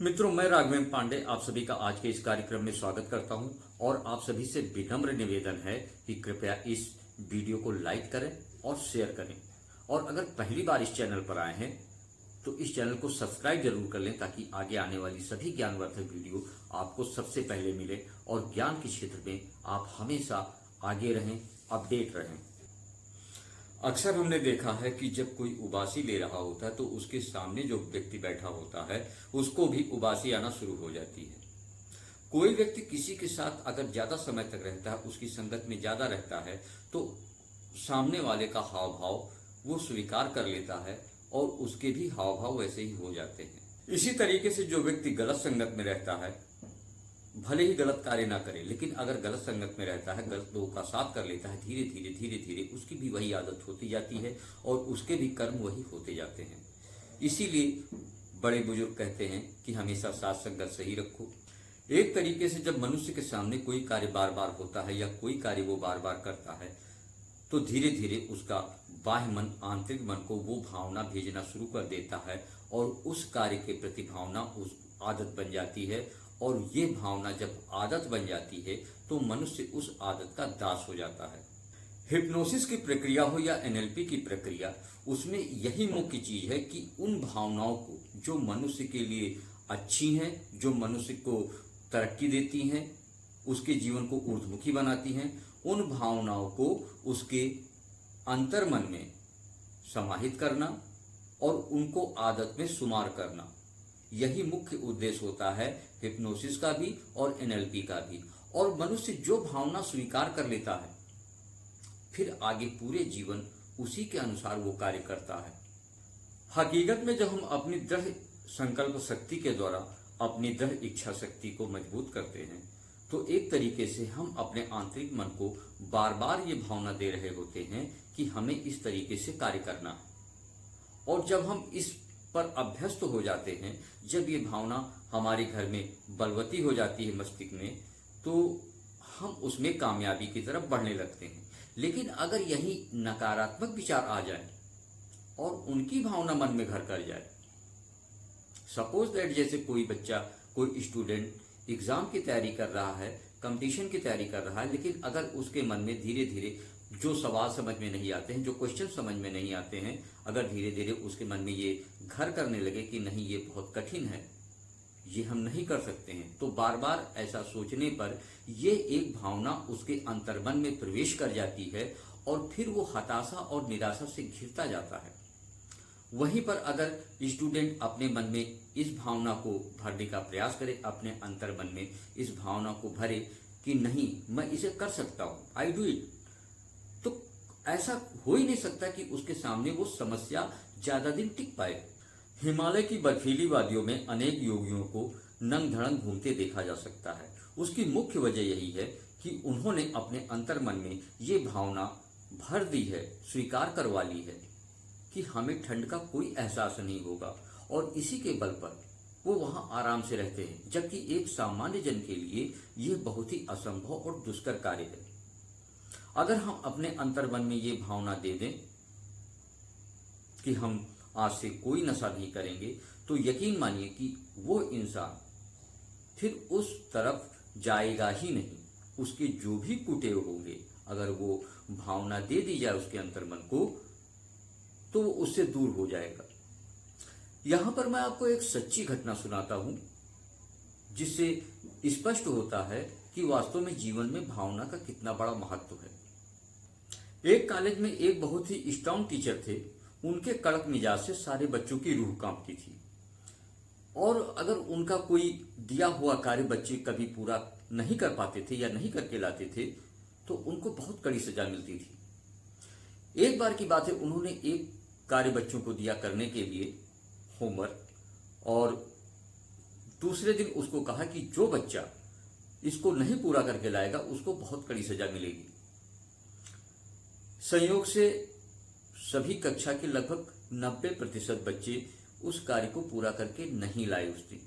मित्रों, मैं राघवेंद्र पांडे आप सभी का आज के इस कार्यक्रम में स्वागत करता हूं और आप सभी से विनम्र निवेदन है कि कृपया इस वीडियो को लाइक करें और शेयर करें। और अगर पहली बार इस चैनल पर आए हैं तो इस चैनल को सब्सक्राइब जरूर कर लें ताकि आगे आने वाली सभी ज्ञानवर्धक वीडियो आपको सबसे पहले मिले और ज्ञान के क्षेत्र में आप हमेशा आगे रहें, अपडेट रहें। अक्सर हमने देखा है कि जब कोई उबासी ले रहा होता है तो उसके सामने जो व्यक्ति बैठा होता है उसको भी उबासी आना शुरू हो जाती है। कोई व्यक्ति किसी के साथ अगर ज्यादा समय तक रहता है, उसकी संगत में ज्यादा रहता है, तो सामने वाले का हाव भाव वो स्वीकार कर लेता है और उसके भी हाव भाव वैसे ही हो जाते हैं। इसी तरीके से जो व्यक्ति गलत संगत में रहता है, भले ही गलत कार्य ना करे, लेकिन अगर गलत संगत में रहता है, गलत लोगों का साथ कर लेता है, धीरे धीरे उसकी भी वही आदत होती जाती है और उसके भी कर्म वही होते जाते हैं। इसीलिए बड़े बुजुर्ग कहते हैं कि हमेशा साथ संगत सही रखो। एक तरीके से जब मनुष्य के सामने कोई कार्य बार बार होता है या कोई कार्य वो बार बार करता है तो धीरे धीरे उसका बाह्य मन, आंतरिक मन को वो भावना भेजना शुरू कर देता है और उस कार्य के प्रति भावना उस आदत बन जाती है। और ये भावना जब आदत बन जाती है तो मनुष्य उस आदत का दास हो जाता है। हिप्नोसिस की प्रक्रिया हो या एनएलपी की प्रक्रिया, उसमें यही मुख्य चीज है कि उन भावनाओं को जो मनुष्य के लिए अच्छी हैं, जो मनुष्य को तरक्की देती हैं, उसके जीवन को ऊर्ध्वमुखी बनाती हैं, उन भावनाओं को उसके अंतर्मन में समाहित करना और उनको आदत में शुमार करना, यही मुख्य उद्देश्य होता है हिप्नोसिस का भी और एनएलपी का भी। और मनुष्य जो भावना स्वीकार कर लेता है फिर आगे पूरे जीवन उसी के अनुसार वो कार्य करता है। हकीकत में जब हम अपनी दृढ़ संकल्प शक्ति के द्वारा अपनी दृढ़ इच्छा शक्ति को मजबूत करते हैं तो एक तरीके से हम अपने आंतरिक मन को बार बार ये भावना दे रहे होते हैं कि हमें इस तरीके से कार्य करना है। और जब हम इस पर अभ्यस्त हो जाते हैं, जब ये भावना हमारे घर में बलवती हो जाती है मस्तिष्क में, तो हम उसमें कामयाबी की तरफ बढ़ने लगते हैं। लेकिन अगर यही नकारात्मक विचार आ जाए और उनकी भावना मन में घर कर जाए, सपोज दैट जैसे कोई बच्चा, कोई स्टूडेंट एग्जाम की तैयारी कर रहा है, कंपटीशन की तैयारी कर रहा है, लेकिन अगर उसके मन में धीरे धीरे जो सवाल समझ में नहीं आते हैं, जो क्वेश्चन समझ में नहीं आते हैं, अगर धीरे धीरे उसके मन में ये घर करने लगे कि नहीं ये बहुत कठिन है, ये हम नहीं कर सकते हैं, तो बार बार ऐसा सोचने पर ये एक भावना उसके अंतर्मन में प्रवेश कर जाती है और फिर वो हताशा और निराशा से घिरता जाता है। वहीं पर अगर स्टूडेंट अपने मन में इस भावना को भरने का प्रयास करे, अपने अंतर्मन में इस भावना को भरे कि नहीं मैं इसे कर सकता हूं, आई डू इट, तो ऐसा हो ही नहीं सकता कि उसके सामने वो समस्या ज्यादा दिन टिक पाए। हिमालय की बर्फीली वादियों में अनेक योगियों को नंग धड़ंग घूमते देखा जा सकता है। उसकी मुख्य वजह यही है कि उन्होंने अपने अंतर्मन में ये भावना भर दी है, स्वीकार करवा ली है कि हमें ठंड का कोई एहसास नहीं होगा और इसी के बल पर वो वहां आराम से रहते हैं। जबकि एक सामान्य जन के लिए ये बहुत ही असंभव और दुष्कर कार्य है। अगर हम अपने अंतर्मन में ये भावना दे दें कि हम आज से कोई नशा नहीं करेंगे, तो यकीन मानिए कि वो इंसान फिर उस तरफ जाएगा ही नहीं। उसके जो भी कुटेव होंगे, अगर वो भावना दे दी जाए उसके अंतर्मन को, तो वो उससे दूर हो जाएगा। यहां पर मैं आपको एक सच्ची घटना सुनाता हूं जिससे स्पष्ट होता है कि वास्तव में जीवन में भावना का कितना बड़ा महत्व है। एक कॉलेज में एक बहुत ही स्ट्रांग टीचर थे। उनके कड़क मिजाज से सारे बच्चों की रूह कांपती थी और अगर उनका कोई दिया हुआ कार्य बच्चे कभी पूरा नहीं कर पाते थे या नहीं करके लाते थे तो उनको बहुत कड़ी सजा मिलती थी। एक बार की बात है, उन्होंने एक कार्य बच्चों को दिया करने के लिए, होमवर्क, और दूसरे दिन उसको कहा कि जो बच्चा इसको नहीं पूरा करके लाएगा उसको बहुत कड़ी सजा मिलेगी। संयोग से सभी कक्षा के लगभग 90% बच्चे उस कार्य को पूरा करके नहीं लाए उस दिन।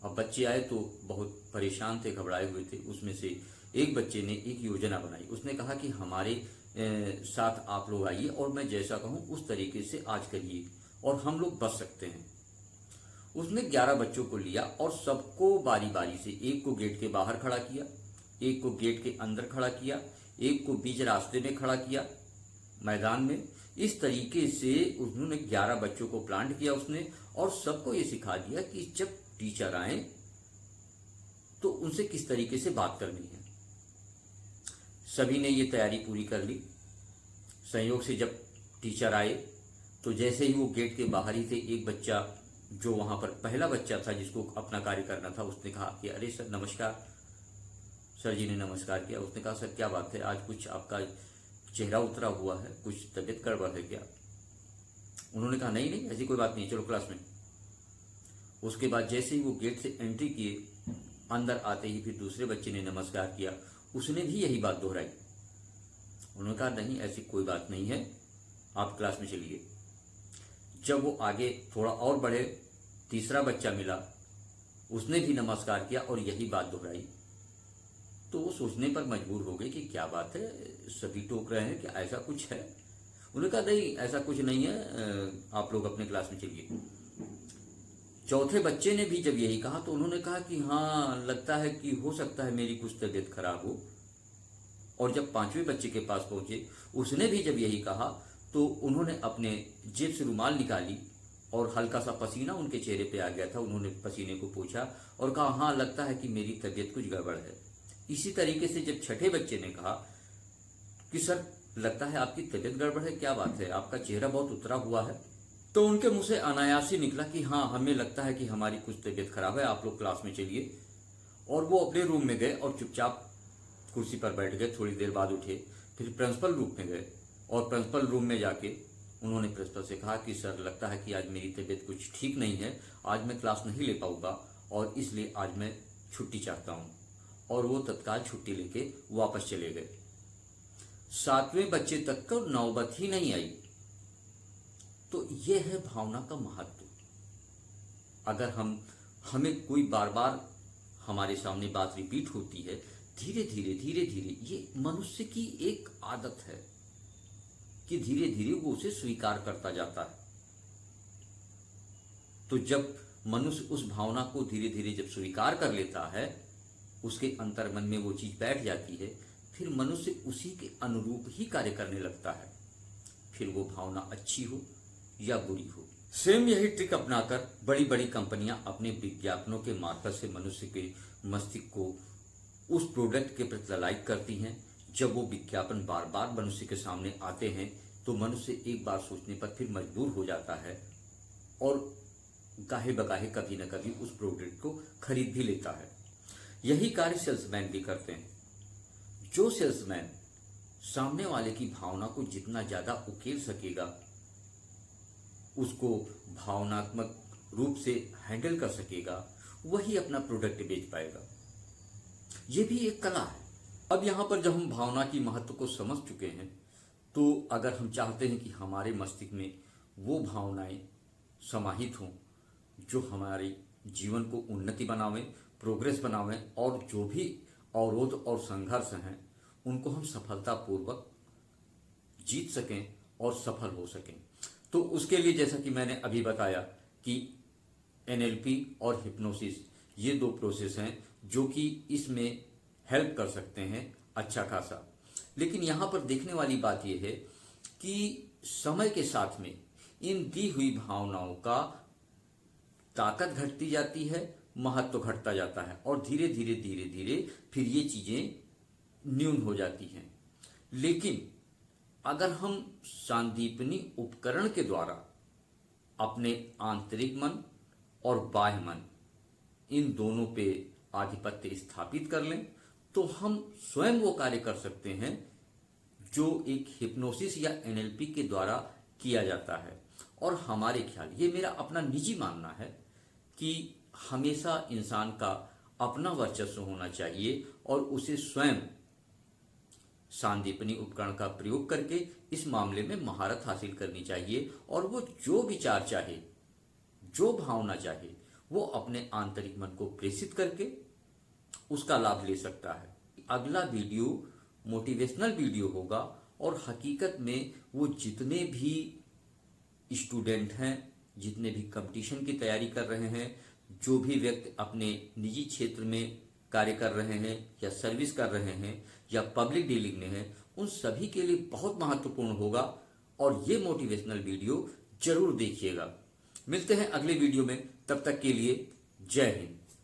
अब बच्चे आए तो बहुत परेशान थे, घबराए हुए थे। उसमें से एक बच्चे ने एक योजना बनाई। उसने कहा कि हमारे साथ आप लोग आइए और मैं जैसा कहूं उस तरीके से आज करिए और हम लोग बच सकते हैं। उसने 11 बच्चों को लिया और सबको बारी बारी से, एक को गेट के बाहर खड़ा किया, एक को गेट के अंदर खड़ा किया, एक को बीच रास्ते में खड़ा किया मैदान में। इस तरीके से उन्होंने 11 बच्चों को प्लांट किया उसने, और सबको ये सिखा दिया कि जब टीचर आए तो उनसे किस तरीके से बात करनी है। सभी ने ये तैयारी पूरी कर ली। संयोग से जब टीचर आए तो जैसे ही वो गेट के बाहर ही थे, एक बच्चा जो वहां पर पहला बच्चा था जिसको अपना कार्य करना था, उसने कहा कि अरे सर नमस्कार। सर जी ने नमस्कार किया। उसने कहा सर क्या बात है, आज कुछ आपका चेहरा उतरा हुआ है, कुछ तबीयत गड़बड़ है क्या? उन्होंने कहा नहीं नहीं ऐसी कोई बात नहीं, चलो क्लास में। उसके बाद जैसे ही वो गेट से एंट्री किए, अंदर आते ही फिर दूसरे बच्चे ने नमस्कार किया, उसने भी यही बात दोहराई। उन्होंने कहा नहीं ऐसी कोई बात नहीं है, आप क्लास में चलिए। जब वो आगे थोड़ा और बढ़े, तीसरा बच्चा मिला, उसने भी नमस्कार किया और यही बात दोहराई। तो वो सोचने पर मजबूर हो गए कि क्या बात है, सभी टोक रहे हैं, क्या ऐसा कुछ है? उन्होंने कहा नहीं ऐसा कुछ नहीं है, आप लोग अपने क्लास में चलिए। चौथे बच्चे ने भी जब यही कहा तो उन्होंने कहा कि हाँ लगता है कि हो सकता है मेरी कुछ तबीयत खराब हो। और जब पांचवें बच्चे के पास पहुंचे, उसने भी जब यही कहा तो उन्होंने अपने जेब से रुमाल निकाली और हल्का सा पसीना उनके चेहरे पे आ गया था। उन्होंने पसीने को पोंछा और कहा हाँ लगता है कि मेरी तबीयत कुछ गड़बड़ है। इसी तरीके से जब छठे बच्चे ने कहा कि सर लगता है आपकी तबीयत गड़बड़ है, क्या बात है, आपका चेहरा बहुत उतरा हुआ है, तो उनके मुंह से अनायास ही निकला कि हाँ हमें लगता है कि हमारी कुछ तबीयत खराब है, आप लोग क्लास में चलिए। और वो अपने रूम में गए और चुपचाप कुर्सी पर बैठ गए। थोड़ी देर बाद उठे, फिर प्रिंसिपल रूम में गए और प्रिंसिपल रूम में जाके उन्होंने प्रिंसिपल से कहा कि सर लगता है कि आज मेरी तबीयत कुछ ठीक नहीं है, आज मैं क्लास नहीं ले पाऊंगा और इसलिए आज मैं छुट्टी चाहता हूँ। और वो तत्काल छुट्टी लेके वापस चले गए। सातवें बच्चे तक तो नौबत ही नहीं आई। तो ये है भावना का महत्व। अगर हमें कोई बार बार हमारे सामने बात रिपीट होती है, धीरे धीरे धीरे धीरे, ये मनुष्य की एक आदत है कि धीरे धीरे वो उसे स्वीकार करता जाता है। तो जब मनुष्य उस भावना को धीरे धीरे जब स्वीकार कर लेता है, उसके अंतर मन में वो चीज बैठ जाती है, फिर मनुष्य उसी के अनुरूप ही कार्य करने लगता है, फिर वो भावना अच्छी हो या बुरी हो। सेम यही ट्रिक अपनाकर बड़ी बड़ी कंपनियां अपने विज्ञापनों के मार्फत से मनुष्य के मस्तिष्क को उस प्रोडक्ट के प्रति ललायित करती हैं। जब वो विज्ञापन बार बार मनुष्य के सामने आते हैं तो मनुष्य एक बार सोचने पर फिर मजबूर हो जाता है और गाहे बगाहे कभी न कभी उस प्रोडक्ट को खरीद भी लेता है। यही कार्य सेल्समैन भी करते हैं। जो सेल्समैन सामने वाले की भावना को जितना ज्यादा उकेल सकेगा, उसको भावनात्मक रूप से हैंडल कर सकेगा, वही अपना प्रोडक्ट बेच पाएगा। ये भी एक कला है। अब यहाँ पर जब हम भावना की महत्व को समझ चुके हैं, तो अगर हम चाहते हैं कि हमारे मस्तिष्क में वो भावनाएं समाहित हों जो हमारे जीवन को उन्नति बनावें, प्रोग्रेस बनावें, और जो भी अवरोध और संघर्ष हैं उनको हम सफलतापूर्वक जीत सकें और सफल हो सकें। तो उसके लिए जैसा कि मैंने अभी बताया कि एनएलपी और हिप्नोसिस ये दो प्रोसेस हैं जो कि इसमें हेल्प कर सकते हैं अच्छा खासा। लेकिन यहाँ पर देखने वाली बात यह है कि समय के साथ में इन दी हुई भावनाओं का ताकत घटती जाती है, महत्व घटता जाता है और धीरे धीरे धीरे धीरे फिर ये चीजें न्यून हो जाती हैं। लेकिन अगर हम सांदीपनी उपकरण के द्वारा अपने आंतरिक मन और बाह्य मन इन दोनों पे आधिपत्य स्थापित कर लें तो हम स्वयं वो कार्य कर सकते हैं जो एक हिप्नोसिस या एनएलपी के द्वारा किया जाता है। और हमारे ख्याल, ये मेरा अपना निजी मानना है कि हमेशा इंसान का अपना वर्चस्व होना चाहिए और उसे स्वयं सांदीपनी उपकरण का प्रयोग करके इस मामले में महारत हासिल करनी चाहिए और वो जो विचार चाहे, जो भावना चाहे, वो अपने आंतरिक मन को प्रेषित करके उसका लाभ ले सकता है। अगला वीडियो मोटिवेशनल वीडियो होगा और हकीकत में वो जितने भी स्टूडेंट हैं जितने भी कंपटीशन की तैयारी कर रहे हैं, जो भी व्यक्ति अपने निजी क्षेत्र में कार्य कर रहे हैं या सर्विस कर रहे हैं या पब्लिक डीलिंग में हैं, उन सभी के लिए बहुत महत्वपूर्ण होगा और ये मोटिवेशनल वीडियो जरूर देखिएगा। मिलते हैं अगले वीडियो में, तब तक के लिए जय हिंद।